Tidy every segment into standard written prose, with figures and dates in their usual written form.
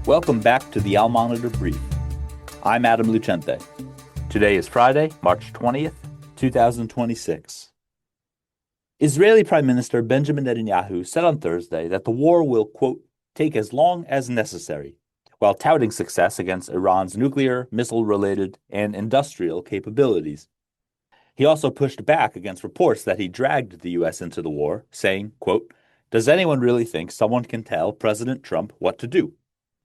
Welcome back to the Al Monitor Brief. I'm Adam Lucente. Today is Friday, March 20th, 2026. Israeli Prime Minister Benjamin Netanyahu said on Thursday that the war will, quote, take as long as necessary, while touting success against Iran's nuclear, missile-related, and industrial capabilities. He also pushed back against reports that he dragged the U.S. into the war, saying, quote, does anyone really think someone can tell President Trump what to do?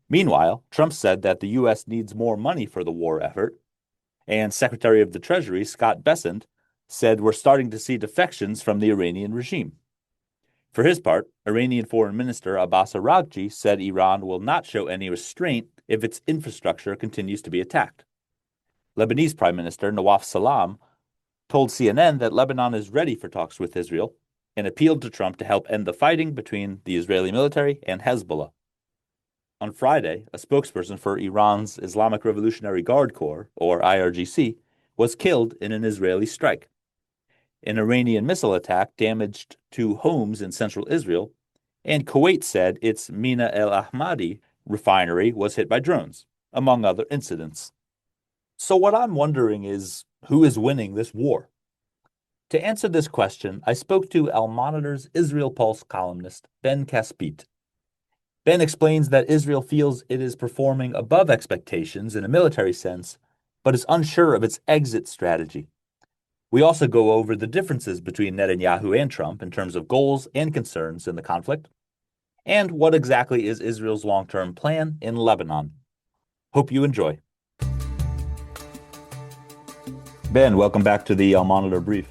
Meanwhile, Trump said that the U.S. needs more money for the war effort, and Secretary of the Treasury Scott Bessent said we're starting to see defections from the Iranian regime. For his part, Iranian Foreign Minister Abbas Araghchi said Iran will not show any restraint if its infrastructure continues to be attacked. Lebanese Prime Minister Nawaf Salam told CNN that Lebanon is ready for talks with Israel and appealed to Trump to help end the fighting between the Israeli military and Hezbollah. On Friday, a spokesperson for Iran's Islamic Revolutionary Guard Corps, or IRGC, was killed in an Israeli strike. An Iranian missile attack damaged 2 homes in central Israel, and Kuwait said its Mina El Ahmadi refinery was hit by drones, among other incidents. So what I'm wondering is, who is winning this war? To answer this question, I spoke to Al Monitor's Israel Pulse columnist, Ben Caspit. Ben explains that Israel feels it is performing above expectations in a military sense, but is unsure of its exit strategy. We also go over the differences between Netanyahu and Trump in terms of goals and concerns in the conflict, and what exactly is Israel's long-term plan in Lebanon. Hope you enjoy. Ben, welcome back to the Al Monitor Brief.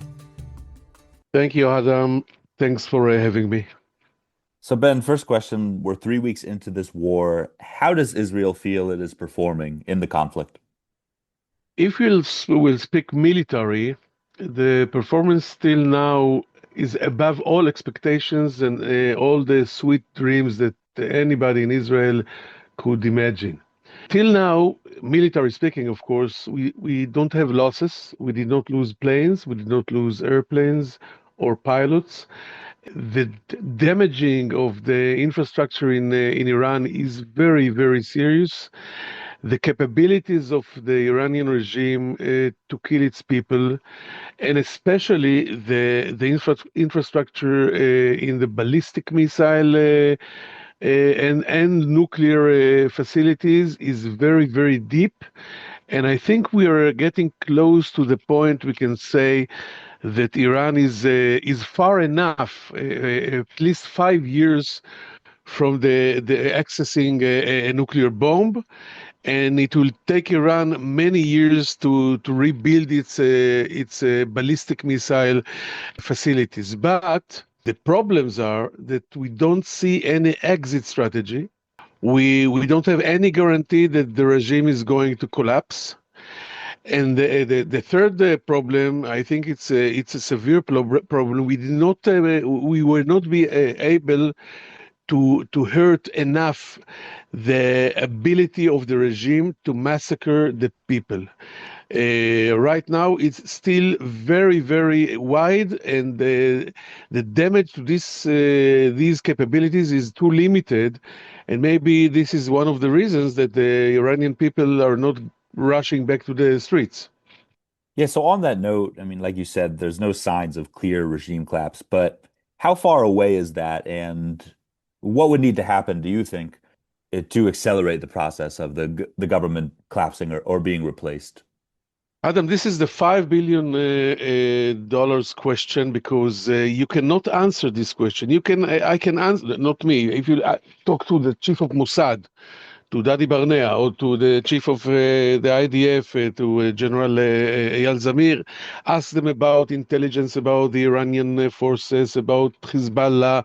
Thank you, Adam. Thanks for having me. So, Ben, first question, we're 3 weeks into this war. How does Israel feel it is performing in the conflict? If we'll speak military, the performance till now is above all expectations and all the sweet dreams that anybody in Israel could imagine. Till now, military speaking, of course, we don't have losses. We did not lose planes. We did not lose airplanes or pilots. The damaging of the infrastructure in Iran is very, very serious. The capabilities of the Iranian regime to kill its people, and especially the infrastructure in the ballistic missile and nuclear facilities is very, very deep. And I think we are getting close to the point we can say that Iran is far enough, at least 5 years from the accessing a nuclear bomb, and it will take Iran many years to rebuild its ballistic missile facilities. But the problems are that we don't see any exit strategy. We don't have any guarantee that the regime is going to collapse. And the third problem, I think it's a severe problem. We were not be able to hurt enough the ability of the regime to massacre the people. Right now, it's still very, very wide, and the damage to these capabilities is too limited. And maybe this is one of the reasons that the Iranian people are not rushing back to the streets. Yeah, so on that note, I mean, like you said, there's no signs of clear regime collapse, but how far away is that? And what would need to happen, do you think, to accelerate the process of the government collapsing or being replaced? Adam, this is the $5 billion dollars question, because you cannot answer this question. I can answer, not me. If you talk to the chief of Mossad, to Dadi Barnea, or to the chief of the IDF, to General Eyal Zamir, ask them about intelligence, about the Iranian forces, about Hezbollah,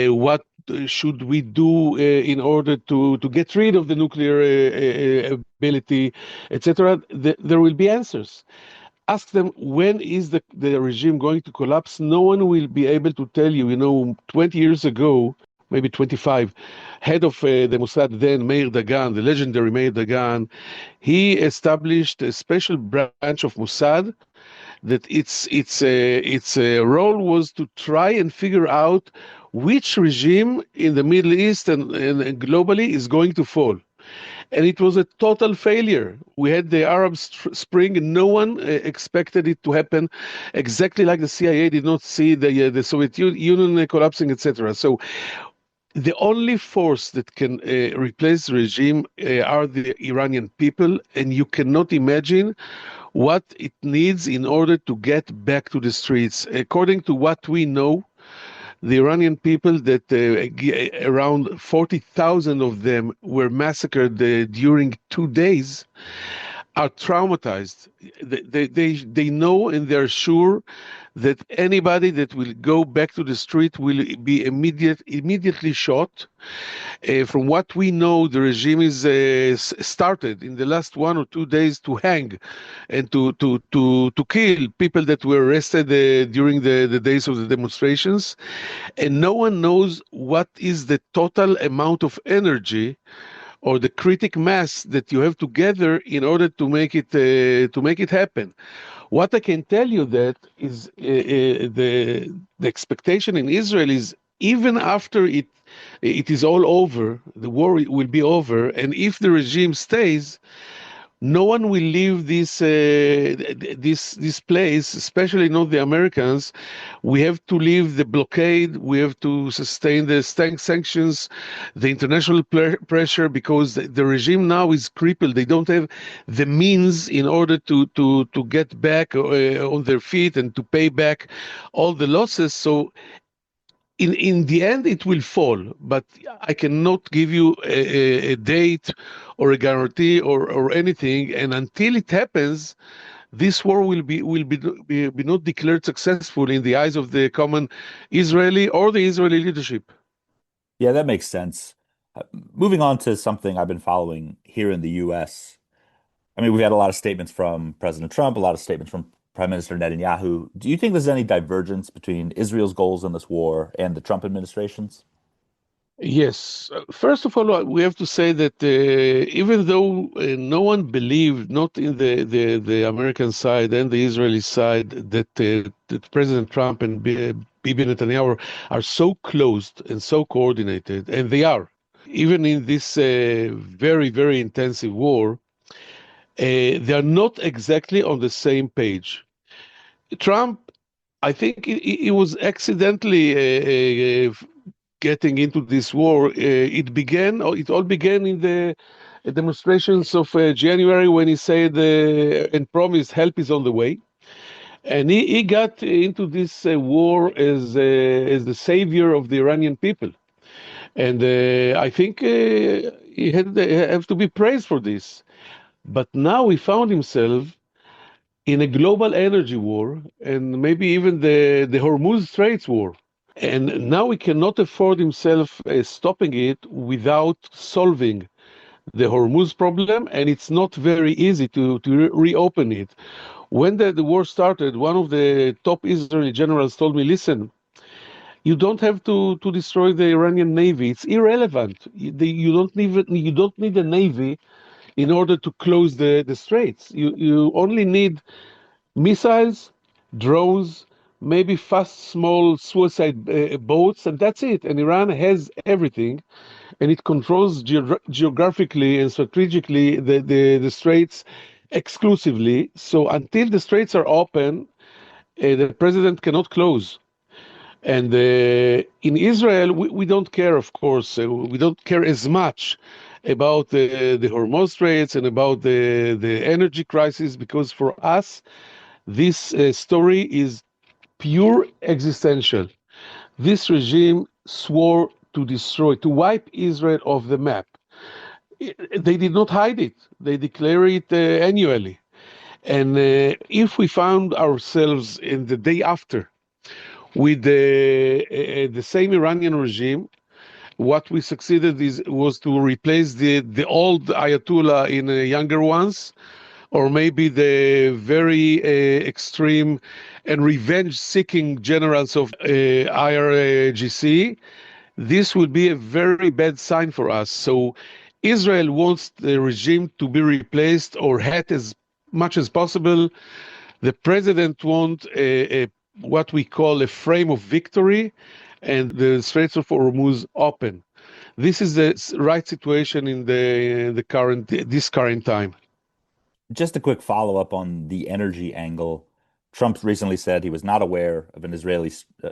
what should we do in order to get rid of the nuclear ability, etc. There will be answers. Ask them, when is the regime going to collapse? No one will be able to tell you. 20 years ago, maybe 25, head of the Mossad then, Meir Dagan, the legendary Meir Dagan, he established a special branch of Mossad that its role was to try and figure out which regime in the Middle East and globally is going to fall. And it was a total failure. We had the Arab Spring, and no one expected it to happen exactly like the CIA did not see the Soviet Union collapsing, etc. So the only force that can replace the regime are the Iranian people, and you cannot imagine what it needs in order to get back to the streets. According to what we know, the Iranian people, that around 40,000 of them were massacred during 2 days, are traumatized. They know and they're sure that anybody that will go back to the street will be immediately shot. From what we know, the regime is started in the last 1 or 2 days to hang and to kill people that were arrested during the days of the demonstrations. And no one knows what is the total amount of energy or the critic mass that you have to gather in order to make it happen. What I can tell you that is the expectation in Israel is, even after it is all over, the war will be over, and if the regime stays, no one will leave this place, especially not the Americans. We have to leave the blockade. We have to sustain the sanctions, the international pressure, because the regime now is crippled. They don't have the means in order to get back on their feet and to pay back all the losses. So in the end, it will fall, but I cannot give you a date or a guarantee or anything. And until it happens, this war will be not declared successful in the eyes of the common Israeli or the Israeli leadership. Yeah, that makes sense. Moving on to something I've been following here in the US. I mean, we've had a lot of statements from President Trump, a lot of statements from Prime Minister Netanyahu. Do you think there's any divergence between Israel's goals in this war and the Trump administration's? Yes. First of all, we have to say that even though no one believed, not in the American side and the Israeli side, that President Trump and Bibi Netanyahu are so closed and so coordinated, and they are, even in this very, very intensive war, they are not exactly on the same page. Trump, I think he was accidentally getting into this war. It all began in the demonstrations of January, when he said and promised help is on the way. And he got into this war as the savior of the Iranian people. And I think he have to be praised for this. But now he found himself in a global energy war, and maybe even the Hormuz Straits war. And now he cannot afford himself stopping it without solving the Hormuz problem, and it's not very easy to reopen it. When the war started, one of the top Israeli generals told me, listen, you don't have to destroy the Iranian Navy. It's irrelevant. You don't need a navy in order to close the straits. You only need missiles, drones, maybe fast, small suicide boats, and that's it. And Iran has everything, and it controls geographically and strategically the straits exclusively. So until the straits are open, the president cannot close. And in Israel, we don't care, of course. We don't care as much about the Hormuz Straits and about the energy crisis, because for us, this story is pure existential. This regime swore to destroy, to wipe Israel off the map. They did not hide it. They declare it annually. And if we found ourselves in the day after with the same Iranian regime, what we succeeded was to replace the old Ayatollah in younger ones, or maybe the very extreme and revenge-seeking generals of IRGC. This would be a very bad sign for us. So Israel wants the regime to be replaced or had as much as possible. The president wants what we call a frame of victory, and the Straits of Hormuz open. This is the right situation in this current time. Just a quick follow-up on the energy angle. Trump recently said he was not aware of an Israeli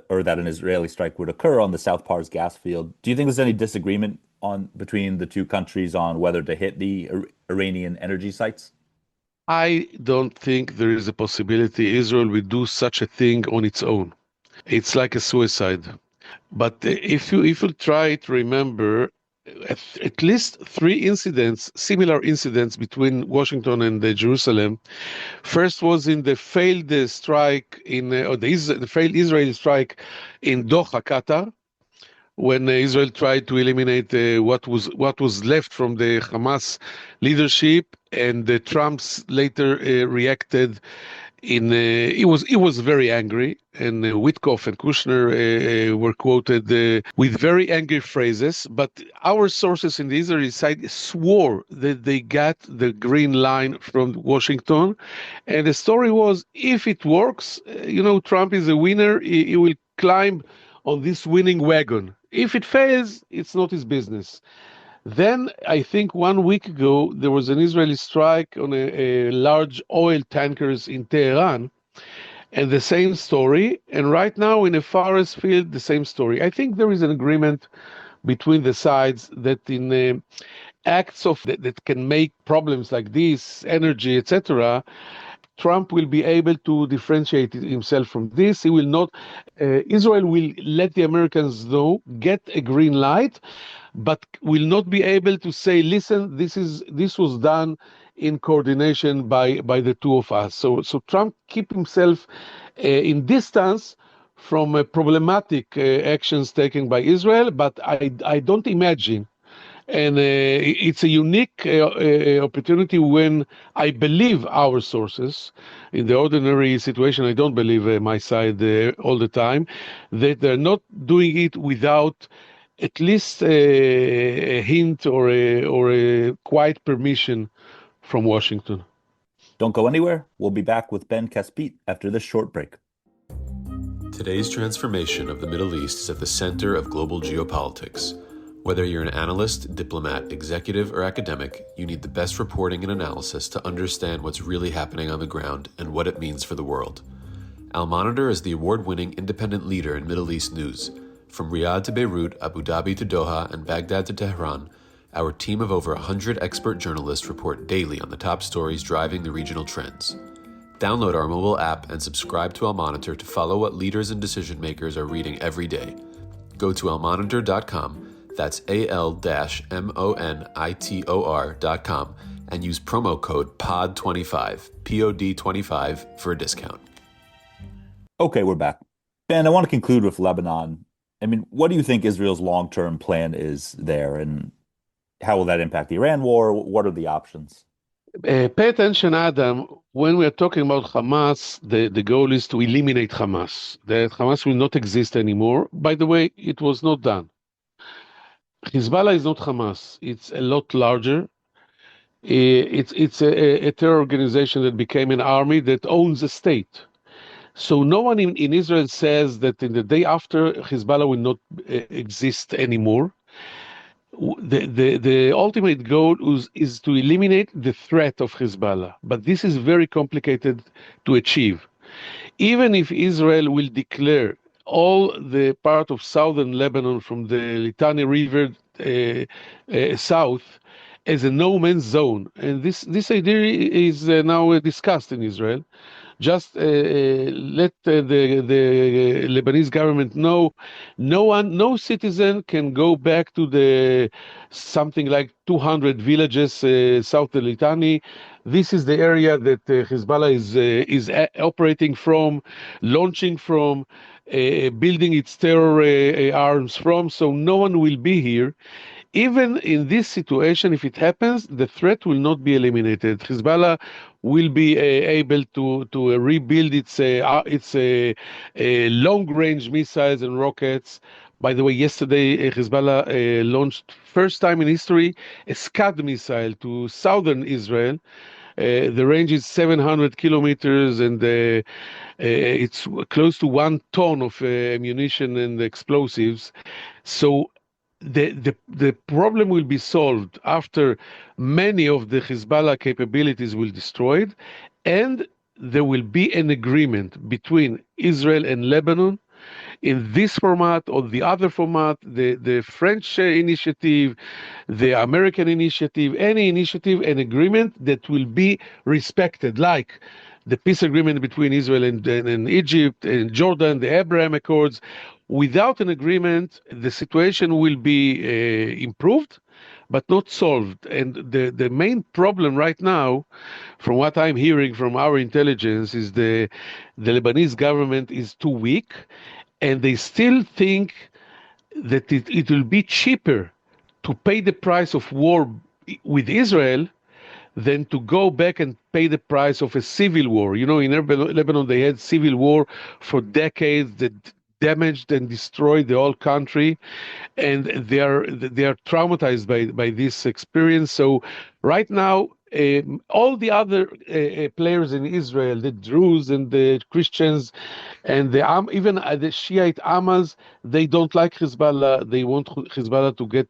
or that an Israeli strike would occur on the South Pars gas field. Do you think there's any disagreement on between the two countries on whether to hit the Iranian energy sites? I don't think there is a possibility Israel will do such a thing on its own. It's like a suicide. But if you try to remember at least three incidents, similar incidents between Washington and Jerusalem. First was in the failed strike the failed Israeli strike in Doha, Qatar, when Israel tried to eliminate what was left from the Hamas leadership, and Trump's later reacted he was very angry, and Witkoff and Kushner were quoted with very angry phrases. But our sources in the Israeli side swore that they got the green line from Washington, and the story was, if it works, Trump is a winner. He will climb on this winning wagon. If it fails, it's not his business. Then I think 1 week ago, there was an Israeli strike on a large oil tankers in Tehran, and the same story. And right now in a forest field, the same story. I think there is an agreement between the sides that in acts that can make problems like this, energy, etc., Trump will be able to differentiate himself from this. He will not. Israel will let the Americans know, get a green light, but will not be able to say, "Listen, this was done in coordination by the two of us." So Trump keep himself in distance from problematic actions taken by Israel, but I don't imagine. And it's a unique opportunity when I believe our sources. In the ordinary situation, I don't believe my side all the time, that they're not doing it without at least a hint or a quiet permission from Washington. Don't go anywhere. We'll be back with Ben Caspit after this short break. Today's transformation of the Middle East is at the center of global geopolitics. Whether you're an analyst, diplomat, executive, or academic, you need the best reporting and analysis to understand what's really happening on the ground and what it means for the world. Al Monitor is the award-winning independent leader in Middle East news. From Riyadh to Beirut, Abu Dhabi to Doha, and Baghdad to Tehran, our team of over 100 expert journalists report daily on the top stories driving the regional trends. Download our mobile app and subscribe to Al Monitor to follow what leaders and decision makers are reading every day. Go to almonitor.com. That's AL-MONITOR.com, and use promo code POD25, POD25 for a discount. Okay, we're back. Ben, I want to conclude with Lebanon. I mean, what do you think Israel's long-term plan is there, and how will that impact the Iran war? What are the options? Pay attention, Adam. When we are talking about Hamas, the goal is to eliminate Hamas. That Hamas will not exist anymore. By the way, it was not done. Hezbollah is not Hamas. It's a lot larger. It's a terror organization that became an army that owns a state. So no one in Israel says that in the day after, Hezbollah will not exist anymore. The ultimate goal is to eliminate the threat of Hezbollah. But this is very complicated to achieve. Even if Israel will declare all the part of southern Lebanon from the Litani River south as a no-man's zone. And this idea is now discussed in Israel. Just let the Lebanese government know, no citizen can go back to the something like 200 villages south of Litani. This is the area that Hezbollah is operating from, launching from, building its terror arms from. So no one will be here. Even in this situation, if it happens, the threat will not be eliminated. Hezbollah will be able to rebuild its long-range missiles and rockets. By the way, yesterday Hezbollah launched, first time in history, a Scud missile to southern Israel. The range is 700 kilometers, and it's close to 1 ton of ammunition and explosives. So the problem will be solved after many of the Hezbollah capabilities will destroyed, and there will be an agreement between Israel and Lebanon in this format or the other format, the French initiative, the American initiative, any initiative, an agreement that will be respected, like the peace agreement between Israel and Egypt and Jordan, the Abraham Accords. Without an agreement, the situation will be improved, but not solved. And the main problem right now, from what I'm hearing from our intelligence, is the Lebanese government is too weak, and they still think that it will be cheaper to pay the price of war with Israel than to go back and pay the price of a civil war. You know, in Lebanon, they had civil war for decades that damaged and destroyed the whole country, and they are traumatized by this experience. So right now, all the other players in Israel, the Druze and the Christians, and even the Shiite Hamas, they don't like Hezbollah. They want Hezbollah to get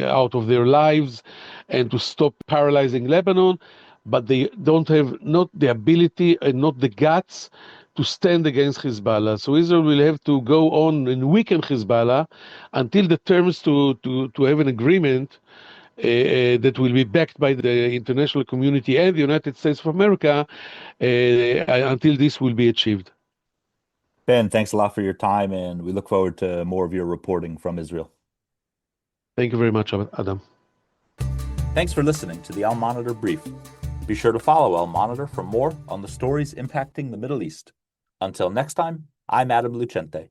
out of their lives and to stop paralyzing Lebanon, but they don't have not the ability and not the guts to stand against Hezbollah. So Israel will have to go on and weaken Hezbollah until the terms to have an agreement that will be backed by the international community and the United States of America until this will be achieved. Ben, thanks a lot for your time, and we look forward to more of your reporting from Israel. Thank you very much, Adam. Thanks for listening to the Al Monitor Brief. Be sure to follow Al Monitor for more on the stories impacting the Middle East. Until next time, I'm Adam Lucente.